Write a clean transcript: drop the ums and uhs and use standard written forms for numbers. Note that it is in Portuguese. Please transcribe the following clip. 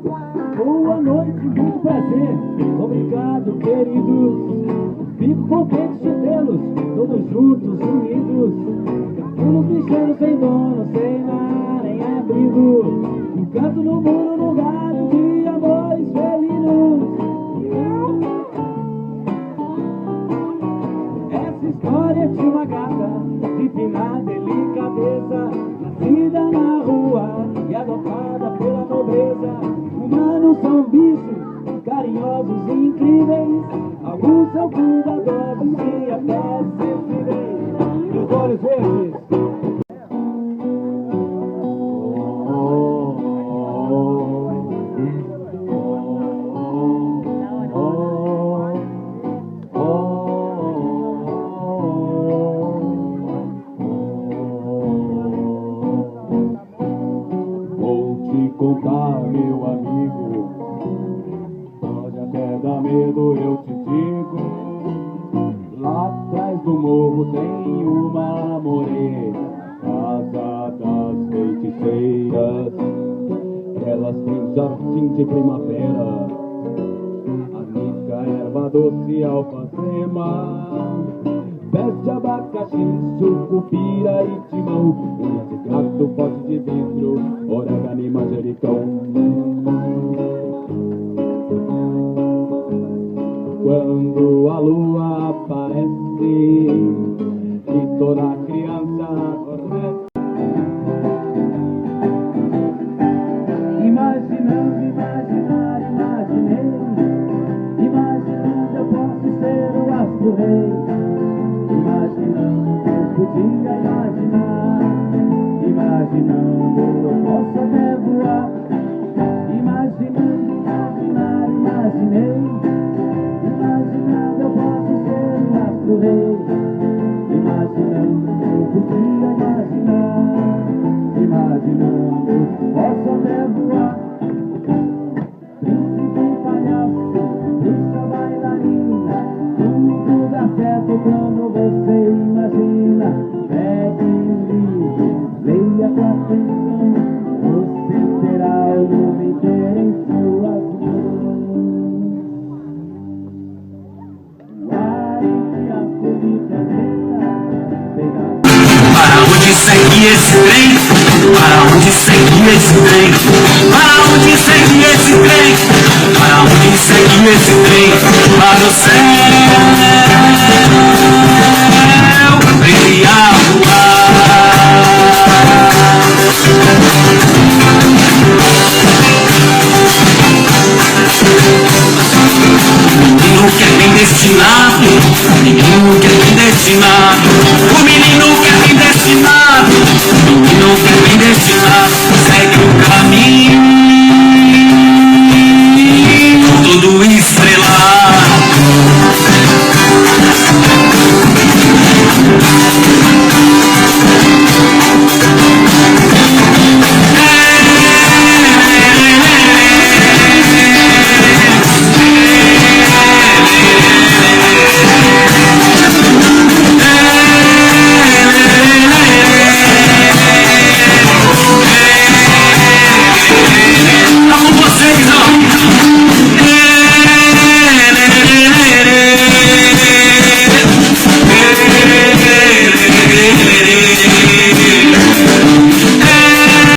Boa noite, muito prazer. Obrigado, queridos. Fico contente de vê-los, todos juntos, unidos. Uns bicheiros sem dono, sem lar, nem abrigo. Um canto no muro, no galho de amores felinos. Essa história de uma gata, de fina delicadeza, nascida na rua e adotada pela nobreza. Humanos são bichos, carinhosos e incríveis. Alguns são cuidadosos e até sensíveis. E os olhos verdes. Vou te contar, meu amigo, pode até dar medo, eu te digo. Lá atrás do morro tem uma morena, casa das feiticeiras. Elas têm jardim de primavera, anica, erva doce, alfazema, pés de abacaxi, sucupira e timão, unha de gato, pote de vidro, orégano e manjericão. Quando a lua aparece e toda criança adormece, imaginando, imaginei, imaginando eu posso ser o astro-rei. Imaginando eu podia imaginar, imaginando eu posso até voar. Imaginando, imaginei, imaginando eu posso ser o astro-rei. Imaginando eu podia imaginar, imaginando eu posso até voar. Príncipe, palhaço, bruxa, bailarina, tudo dá certo quando você imagina. Pegue um livro, leia com atenção, você terá o mundo inteiro em suas mãos. Vai a planeta, pegar. Para onde segue esse trem? Para onde segue esse trem? Para onde segue esse trem? Para onde segue esse trem? Para o céu, brilha a menino que é bem destinado, menino que é bem destinado.